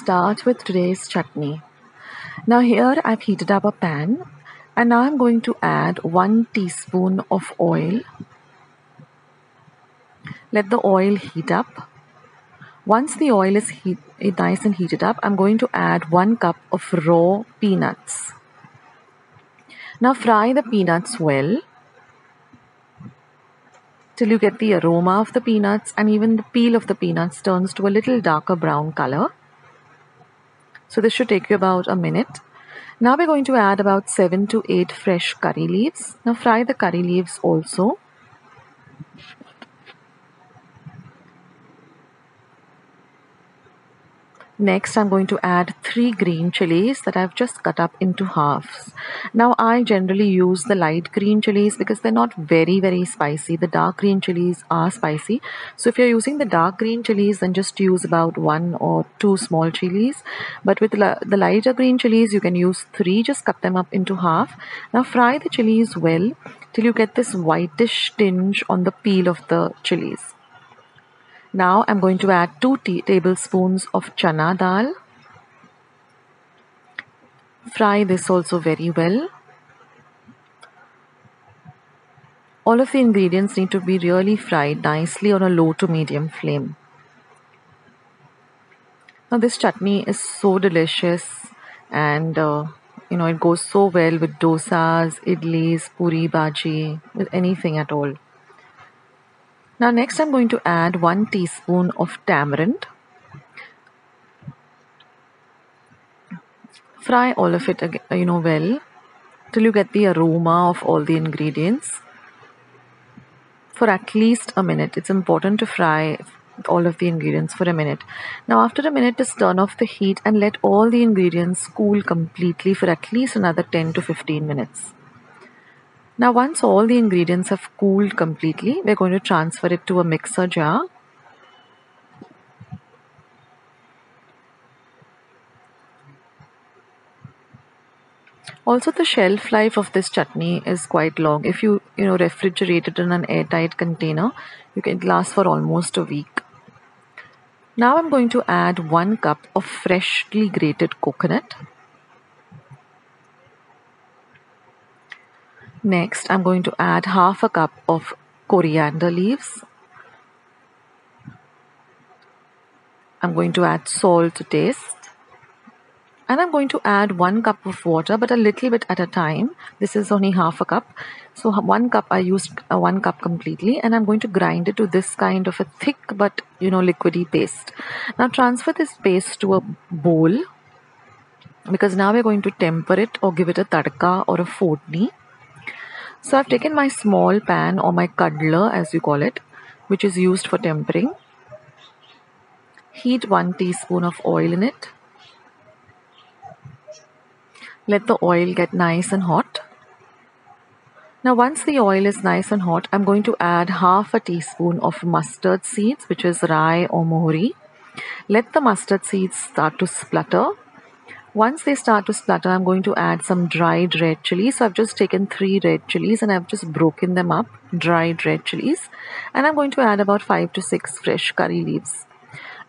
start with today's chutney. Now here I've heated up a pan and now I'm going to add 1 teaspoon of oil. Let the oil heat up. Once the oil is nice and heated up, I'm going to add 1 cup of raw peanuts. Now fry the peanuts well till you get the aroma of the peanuts and even the peel of the peanuts turns to a little darker brown color. So this should take you about a minute. Now we're going to add about 7 to 8 fresh curry leaves. Now fry the curry leaves also. Next, I'm going to add 3 green chilies that I've just cut up into halves. Now, I generally use the light green chilies because they're not very spicy. The dark green chilies are spicy. So if you're using the dark green chilies, then just use about 1 or 2 small chilies. But with the lighter green chilies, you can use 3. Just cut them up into half. Now, fry the chilies well till you get this whitish tinge on the peel of the chilies. Now I'm going to add 2 tablespoons of chana dal. Fry this also very well. All of the ingredients need to be really fried nicely on a low to medium flame. Now this chutney is so delicious and it goes so well with dosas, idlis, puri, bhaji, with anything at all. Now next I'm going to add 1 teaspoon of tamarind. Fry all of it well till you get the aroma of all the ingredients for at least a minute. It's important to fry all of the ingredients for a minute. Now after a minute, just turn off the heat and let all the ingredients cool completely for at least another 10 to 15 minutes. Now once all the ingredients have cooled completely, we're going to transfer it to a mixer jar. Also, the shelf life of this chutney is quite long. If you refrigerate it in an airtight container, it lasts for almost a week. Now I'm going to add 1 cup of freshly grated coconut. Next, I'm going to add half a cup of coriander leaves. I'm going to add salt to taste. And I'm going to add 1 cup of water, but a little bit at a time. This is only half a cup. So 1 cup, I used 1 cup completely. And I'm going to grind it to this kind of a thick but, liquidy paste. Now transfer this paste to a bowl. Because now we're going to temper it or give it a tadka or a fortni. So I've taken my small pan or my cuddler as you call it, which is used for tempering. Heat 1 teaspoon of oil in it. Let the oil get nice and hot. Now once the oil is nice and hot, I'm going to add half a teaspoon of mustard seeds, which is rai or mohri. Let the mustard seeds start to splutter. Once they start to splutter, I'm going to add some dried red chilies. So I've just taken 3 red chilies and I've just broken them up, dried red chilies. And I'm going to add about 5 to 6 fresh curry leaves.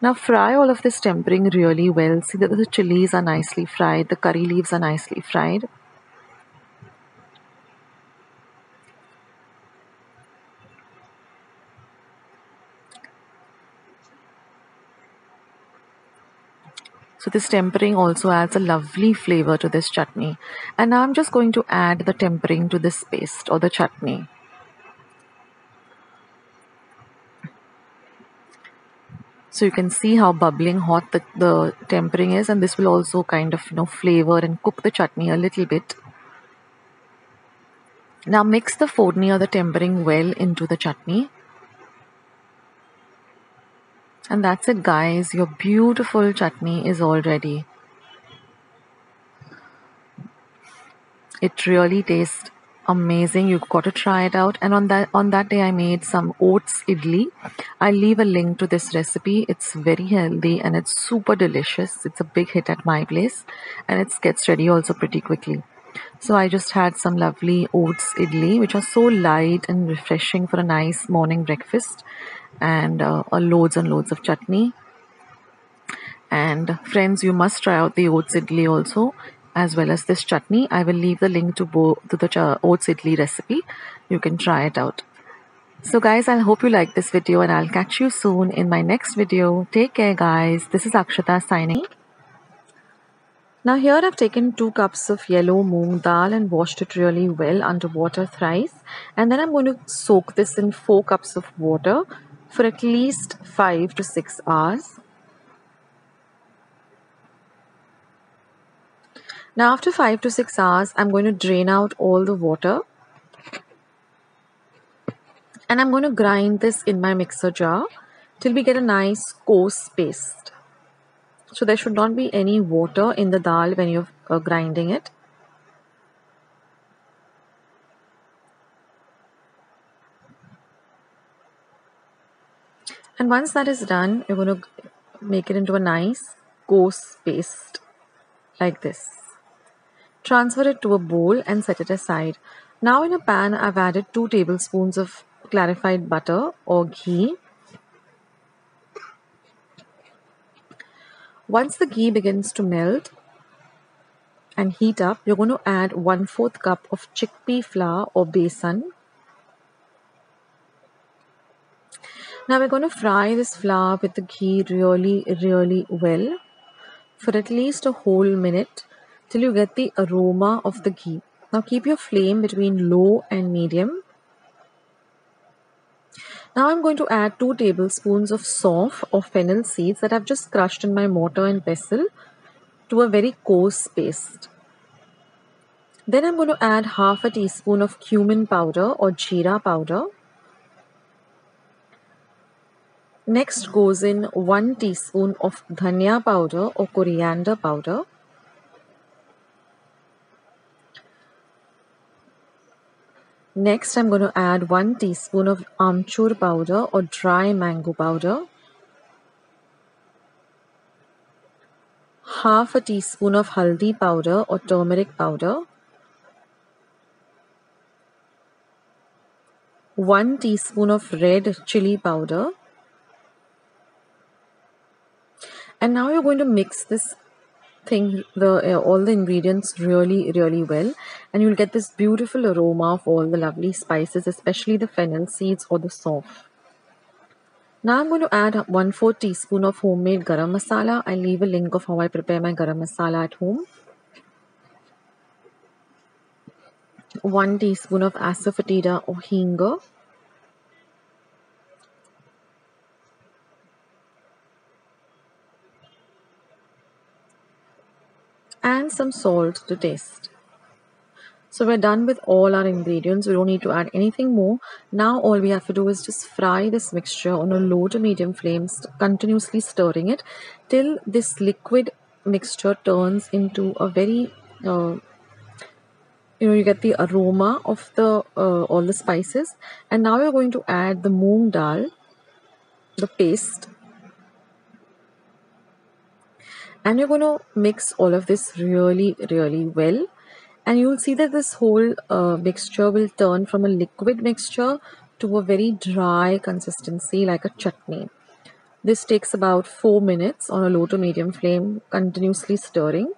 Now fry all of this tempering really well. See that the chilies are nicely fried, the curry leaves are nicely fried. So this tempering also adds a lovely flavor to this chutney. And now I'm just going to add the tempering to this paste or the chutney. So you can see how bubbling hot the tempering is, and this will also kind of flavor and cook the chutney a little bit. Now mix the fortni or the tempering well into the chutney. And that's it, guys. Your beautiful chutney is all ready. It really tastes amazing. You've got to try it out. And on that day I made some oats idli. I'll leave a link to this recipe. It's very healthy and it's super delicious. It's a big hit at my place and it gets ready also pretty quickly. So I just had some lovely oats idli, which are so light and refreshing for a nice morning breakfast, and loads and loads of chutney. And friends, you must try out the oats idli also, as well as this chutney. I will leave the link to the oats idli recipe. You can try it out. So guys, I hope you like this video, and I'll catch you soon in my next video. Take care guys. This is Akshata signing. Now here I've taken 2 cups of yellow moong dal and washed it really well under water thrice. And then I'm going to soak this in 4 cups of water for at least 5 to 6 hours. Now after 5 to 6 hours, I'm going to drain out all the water. And I'm going to grind this in my mixer jar till we get a nice coarse paste. So there should not be any water in the dal when you're grinding it. And once that is done, you're going to make it into a nice coarse paste like this. Transfer it to a bowl and set it aside. Now in a pan, I've added 2 tablespoons of clarified butter or ghee. Once the ghee begins to melt and heat up, you're going to add 1/4 cup of chickpea flour or besan. Now we're going to fry this flour with the ghee really well for at least a whole minute till you get the aroma of the ghee. Now keep your flame between low and medium. Now I'm going to add 2 tablespoons of sauf or fennel seeds that I've just crushed in my mortar and pestle to a very coarse paste. Then I'm going to add half a teaspoon of cumin powder or jeera powder. Next goes in 1 teaspoon of dhania powder or coriander powder. Next, I'm going to add 1 teaspoon of amchur powder or dry mango powder. Half a teaspoon of haldi powder or turmeric powder. 1 teaspoon of red chili powder. And now you're going to mix this thing, all the ingredients really well, and you'll get this beautiful aroma of all the lovely spices, especially the fennel seeds or the sauf. Now I'm going to add 1/4 teaspoon of homemade garam masala. I'll leave a link of how I prepare my garam masala at home. 1 teaspoon of asafoetida or hinga. And some salt to taste. So we're done with all our ingredients. We don't need to add anything more. Now all we have to do is just fry this mixture on a low to medium flame, continuously stirring it till this liquid mixture turns into a very, you get the aroma of the all the spices. And now you're going to add the moong dal, the paste. And you're going to mix all of this really well. And you'll see that this whole mixture will turn from a liquid mixture to a very dry consistency like a chutney. This takes about 4 minutes on a low to medium flame, continuously stirring.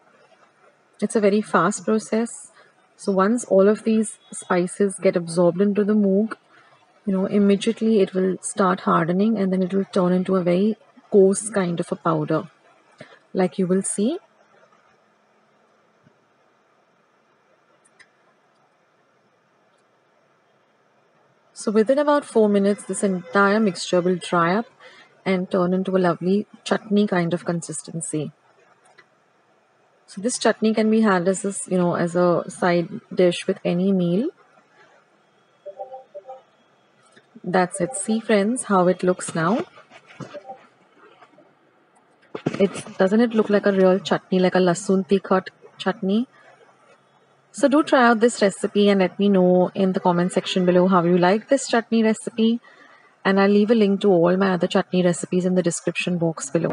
It's a very fast process. So once all of these spices get absorbed into the moong, immediately it will start hardening, and then it will turn into a very coarse kind of a powder, like you will see. So within about 4 minutes, this entire mixture will dry up and turn into a lovely chutney kind of consistency. So this chutney can be had as as a side dish with any meal. That's it. See friends, how it looks now. Doesn't it look like a real chutney, like a lasun tikha chutney? So do try out this recipe and let me know in the comment section below how you like this chutney recipe. And I'll leave a link to all my other chutney recipes in the description box below.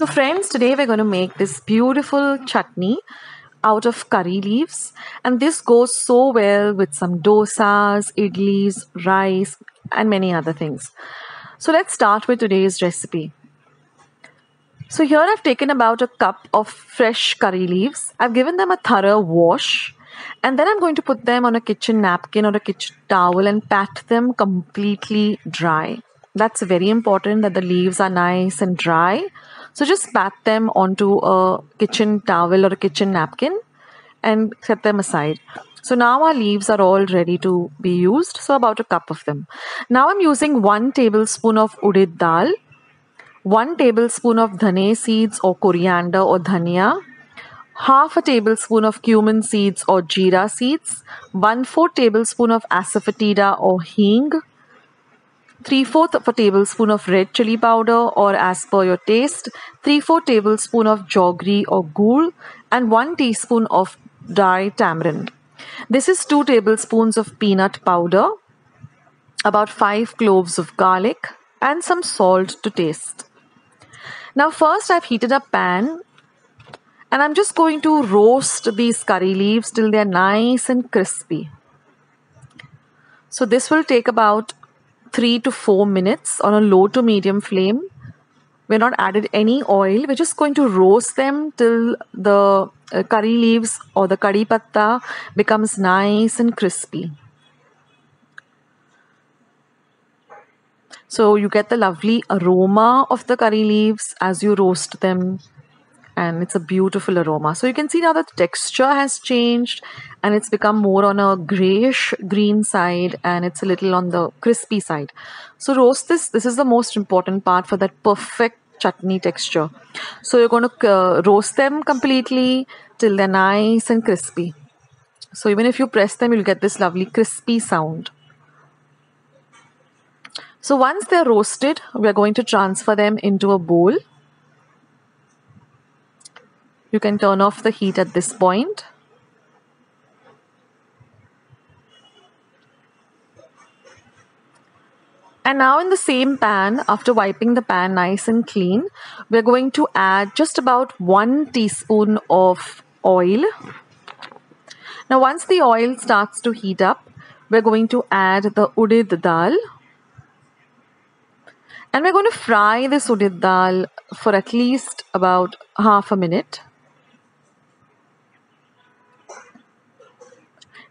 So friends, today we're going to make this beautiful chutney out of curry leaves, and this goes so well with some dosas, idlis, rice and many other things. So let's start with today's recipe. So here I've taken about a cup of fresh curry leaves. I've given them a thorough wash, and then I'm going to put them on a kitchen napkin or a kitchen towel and pat them completely dry. That's very important that the leaves are nice and dry. So just pat them onto a kitchen towel or a kitchen napkin and set them aside. So now our leaves are all ready to be used. So about a cup of them. Now I'm using 1 tablespoon of urid dal, 1 tablespoon of dhane seeds or coriander or dhania, half a tablespoon of cumin seeds or jeera seeds, 1/4 tablespoon of asafoetida or hing, 3/4 of a tablespoon of red chili powder or as per your taste, 3/4 tablespoon of jaggery or gur, and 1 teaspoon of dry tamarind. This is 2 tablespoons of peanut powder, about 5 cloves of garlic, and some salt to taste. Now first I've heated a pan and I'm just going to roast these curry leaves till they're nice and crispy. So this will take about 3 to 4 minutes on a low to medium flame. We're not added any oil. We're just going to roast them till the curry leaves or the curry patta becomes nice and crispy. So you get the lovely aroma of the curry leaves as you roast them, and it's a beautiful aroma. So you can see now that the texture has changed and it's become more on a grayish green side and it's a little on the crispy side. So roast this. This is the most important part for that perfect chutney texture. So you're going to roast them completely till they're nice and crispy. So even if you press them, you'll get this lovely crispy sound. So once they're roasted, we're going to transfer them into a bowl. You can turn off the heat at this point. And now in the same pan, after wiping the pan nice and clean, we're going to add just about 1 teaspoon of oil. Now once the oil starts to heat up, we're going to add the urid dal. And we're going to fry this urid dal for at least about half a minute.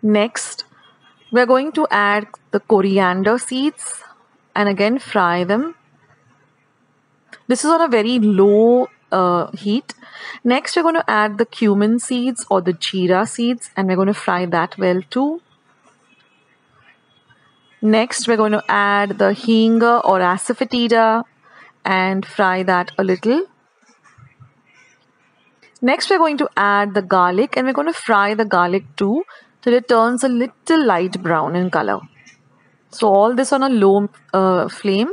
Next, we're going to add the coriander seeds and again fry them. This is on a very low heat. Next, we're going to add the cumin seeds or the jeera seeds and we're going to fry that well too. Next, we're going to add the hing or asafoetida and fry that a little. Next, we're going to add the garlic and we're going to fry the garlic too till it turns a little light brown in color. So all this on a low flame.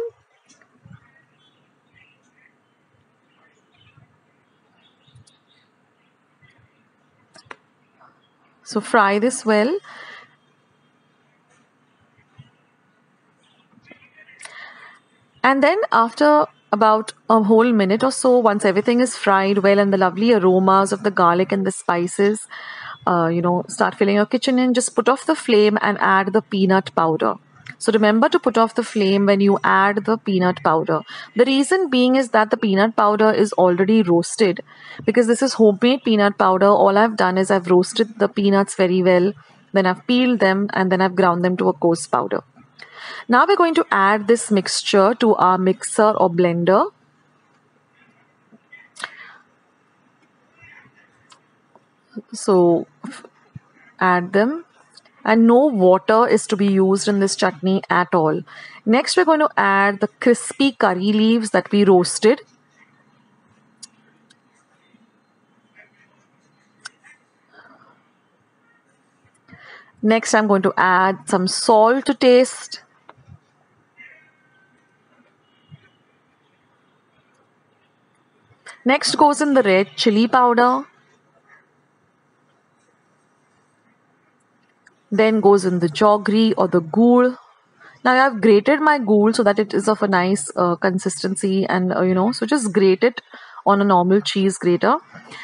So fry this well. And then after about a whole minute or so, once everything is fried well and the lovely aromas of the garlic and the spices, start filling your kitchen in, just put off the flame and add the peanut powder. So remember to put off the flame when you add the peanut powder. The reason being is that the peanut powder is already roasted. Because this is homemade peanut powder, all I've done is I've roasted the peanuts very well, then I've peeled them and then I've ground them to a coarse powder. Now we're going to add this mixture to our mixer or blender. So add them, and no water is to be used in this chutney at all. Next, we're going to add the crispy curry leaves that we roasted. Next, I'm going to add some salt to taste. Next goes in the red chili powder. Then goes in the jaggery or the gur. Now I've grated my gur so that it is of a nice consistency and so just grate it on a normal cheese grater.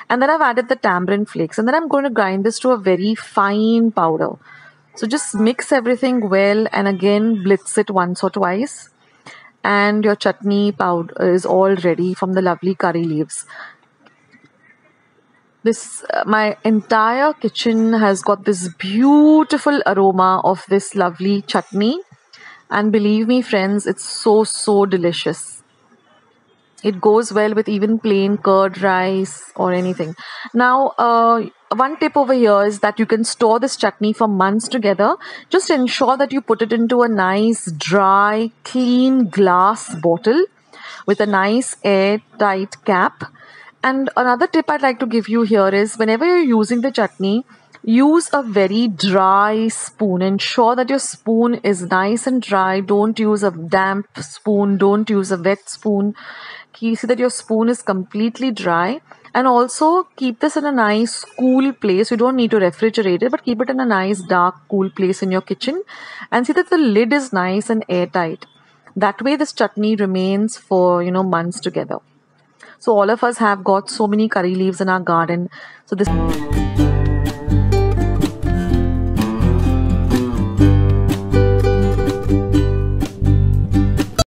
And then I've added the tamarind flakes. And then I'm going to grind this to a very fine powder. So just mix everything well and again blitz it once or twice. And your chutney powder is all ready from the lovely curry leaves. This my entire kitchen has got this beautiful aroma of this lovely chutney, and believe me friends, it's so delicious. It goes well with even plain curd rice or anything. Now, one tip over here is that you can store this chutney for months together. Just ensure that you put it into a nice, dry, clean glass bottle with a nice airtight cap. And another tip I'd like to give you here is whenever you're using the chutney, use a very dry spoon. Ensure that your spoon is nice and dry. Don't use a damp spoon. Don't use a wet spoon. See that your spoon is completely dry. And also keep this in a nice cool place. You don't need to refrigerate it, but keep it in a nice dark cool place in your kitchen. And see that the lid is nice and airtight. That way this chutney remains for months together. So all of us have got so many curry leaves in our garden. So this